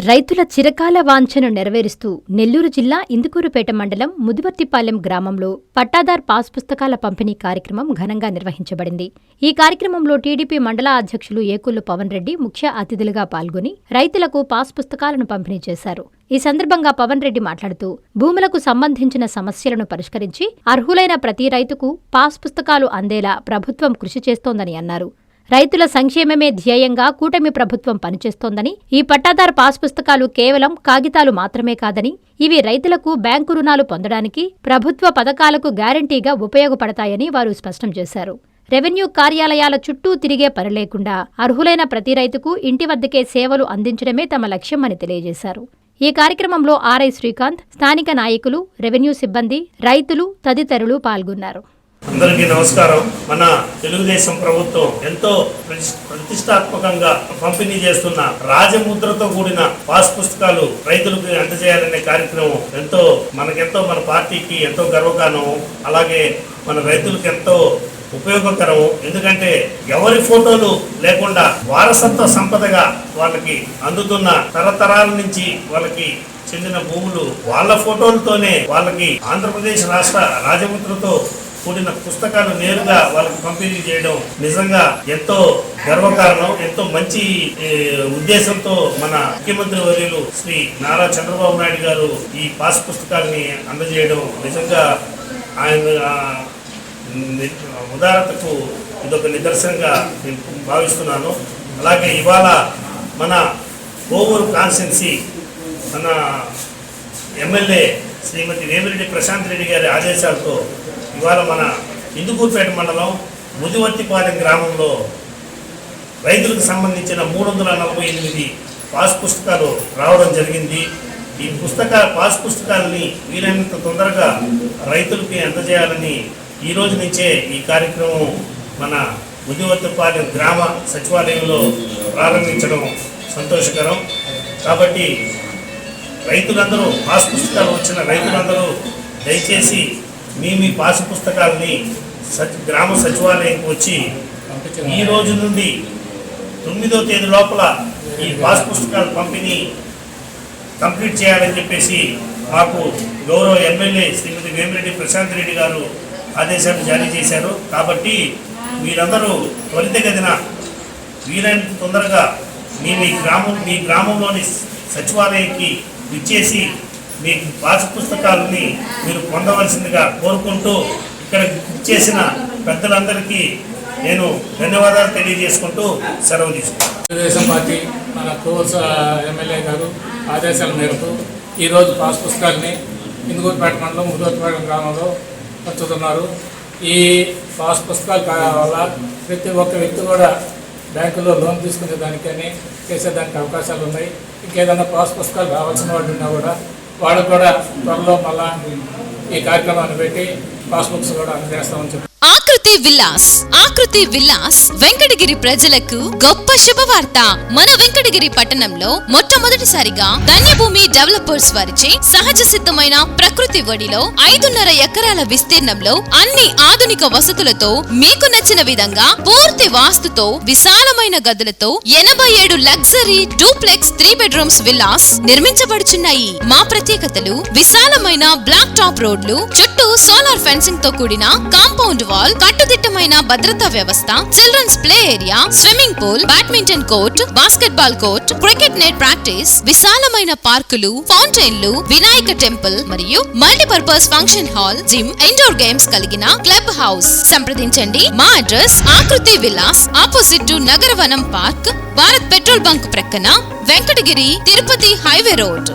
రైతుల చిరకాల వాంఛను నెరవేరుస్తూ నెల్లూరు జిల్లా ఇందుకూరుపేట మండలం ముదివర్తిపాలెం గ్రామంలో పట్టాదార్ పాస్ పుస్తకాల పంపిణీ కార్యక్రమం ఘనంగా నిర్వహించబడింది. ఈ కార్యక్రమంలో టీడీపీ మండల అధ్యక్షులు ఏకుళ్లు పవన్ రెడ్డి ముఖ్య అతిథులుగా పాల్గొని రైతులకు పాస్ పుస్తకాలను పంపిణీ చేశారు. ఈ సందర్భంగా పవన్ రెడ్డి మాట్లాడుతూ భూములకు సంబంధించిన సమస్యలను పరిష్కరించి అర్హులైన ప్రతి రైతుకు పాస్ పుస్తకాలు అందేలా ప్రభుత్వం కృషి చేస్తోందని అన్నారు. రైతుల సంక్షేమమే ధ్యేయంగా కూటమి ప్రభుత్వం పనిచేస్తోందని, ఈ పట్టాదార్ పాస్ పుస్తకాలు కేవలం కాగితాలు మాత్రమే కాదని, ఇవి రైతులకు బ్యాంకు రుణాలు పొందడానికి, ప్రభుత్వ పథకాలకు గ్యారంటీగా ఉపయోగపడతాయని వారు స్పష్టం చేశారు. రెవెన్యూ కార్యాలయాల చుట్టూ తిరిగే పని లేకుండా అర్హులైన ప్రతి రైతుకు ఇంటి వద్దకే సేవలు అందించడమే తమ లక్ష్యమని తెలియజేశారు. ఈ కార్యక్రమంలో ఆర్ఐ శ్రీకాంత్, స్థానిక నాయకులు, రెవెన్యూ సిబ్బంది, రైతులు తదితరులు పాల్గొన్నారు. అందరికీ నమస్కారం. మన తెలుగుదేశం ప్రభుత్వం ఎంతో ప్రతిష్టాత్మకంగా పంపిణీ చేస్తున్న రాజముద్రతో కూడిన పాస్ పుస్తకాలు రైతులకు అందజేయాలనే కార్యక్రమం మనకెంతో మన పార్టీకి ఎంతో గర్వకారణం. అలాగే మన రైతులకు ఎంతో ఉపయోగకరం. ఎందుకంటే ఎవరి ఫోటోలు లేకుండా వారసత్వ సంపదగా వాళ్ళకి అందుతున్న తరతరాల నుంచి వాళ్ళకి చెందిన భూములు వాళ్ళ ఫోటోలతోనే వాళ్ళకి ఆంధ్రప్రదేశ్ రాష్ట్ర రాజముద్రతో కూడిన పుస్తకాలు నేరుగా వాళ్ళకి పంపిణీ చేయడం నిజంగా ఎంతో గర్వకారణం. ఎంతో మంచి ఉద్దేశంతో మన ముఖ్యమంత్రి వర్యులు శ్రీ నారా చంద్రబాబు నాయుడు గారు ఈ పాస్ పుస్తకాలని అందజేయడం నిజంగా ఆయన ఉదారతకు ఇదొక నిదర్శనంగా నేను భావిస్తున్నాను. అలాగే ఇవాళ మన కోవూరు కాన్స్టిట్యున్సీ మన ఎమ్మెల్యే శ్రీమతి వేమిరెడ్డి ప్రశాంత్ రెడ్డి గారి ఆదేశాలతో ఇవాళ మన ఇందుకూరుపేట మండలం ముదివర్తిపాలెం గ్రామంలో రైతులకు సంబంధించిన 348 పాస్ పుస్తకాలు రావడం జరిగింది. ఈ పాస్ పుస్తకాలని వీలైనంత తొందరగా రైతులకి అందజేయాలని ఈ రోజు నుంచే ఈ కార్యక్రమం మన ముదివర్తిపాలెం గ్రామ సచివాలయంలో ప్రారంభించడం సంతోషకరం. కాబట్టి రైతులందరూ పాస్ పుస్తకాలు వచ్చిన రైతులందరూ దయచేసి మీ పాస్ పుస్తకాలని గ్రామ సచివాలయంకి వచ్చి ఈ రోజు నుండి 9వ తేదీ లోపల ఈ పాస్ పుస్తకాల పంపిణీ కంప్లీట్ చేయాలని చెప్పేసి మాకు గౌరవ ఎమ్మెల్యే శ్రీమతి వేమిరెడ్డి ప్రశాంత్ రెడ్డి గారు ఆదేశాలు జారీ చేశారు. కాబట్టి మీరందరూ త్వరితగతిన వీలైనంత తొందరగా మీ గ్రామంలోని సచివాలయానికి విచ్చేసి మీ పాస్ పుస్తకాలని మీరు పొందవలసిందిగా కోరుకుంటూ ఇక్కడ చేసిన పెద్దలందరికీ నేను ధన్యవాదాలు తెలియజేసుకుంటూ సెలవు తీసుకుంటాను. తెలుగుదేశం పార్టీ మన కోవూరు ఎమ్మెల్యే గారు ఆదేశాల మేరకు ఈరోజు పాస్ పుస్తకాన్ని ఇందుకూరుపేట మండలం ముదివర్తిపాలెం గ్రామంలో పంచుతున్నారు. ఈ పాస్ పుస్తకాల వల్ల ప్రతి ఒక్క వ్యక్తి కూడా బ్యాంకులో లోన్ తీసుకునే దానికని చేసేదానికి అవకాశాలు ఉన్నాయి. ఇంకేదైనా పాస్ పుస్తకాలు రావాల్సిన వాళ్ళు ఉన్నా కూడా వాళ్ళు కూడా త్వరలో మళ్ళా ఈ కార్యక్రమాన్ని పెట్టి పాస్ బుక్స్ కూడా అందజేస్తామని చెప్పి ఆకృతి విలాస్ వెంకటగిరి ప్రజలకు గొప్ప శుభవార్త. మన వెంకటగిరి పట్టణంలో మొట్టమొదటిసారిగా ధన్యభూమి డెవలపర్స్ వారిచే సహజ సిద్ధమైన ప్రకృతి ఒడిలో 5.5 ఎకరాల విస్తీర్ణంలో అన్ని ఆధునిక వసతులతో మీకు నచ్చిన విధంగా పూర్తి వాస్తుతో విశాలమైన గదులతో 87 లగ్జరీ డూప్లెక్స్ 3 బెడ్రూమ్స్ విల్లాస్ నిర్మించబడుచున్నాయి. మా ప్రత్యేకతలు విశాలమైన బ్లాక్ టాప్ రోడ్లు, చుట్టూ సోలార్ ఫెన్సింగ్ తో కూడిన కాంపౌండ్ వాల్, కట్టుదిట్టమైన భద్రతా వ్యవస్థ, children's play area, swimming pool, badminton court, basketball court, cricket net practice, విశాలమైన పార్కులు, ఫౌంటైన్లు, వినాయక టెంపుల్ మరియు multipurpose function hall, gym, indoor games కలిగిన క్లబ్ హౌస్. సంప్రదించండి. మా address Aakriti Vilas, opposite to Nagaravanam park, Bharat petrol bunk ప్రక్కన, వెంకటగిరి తిరుపతి హైవే రోడ్.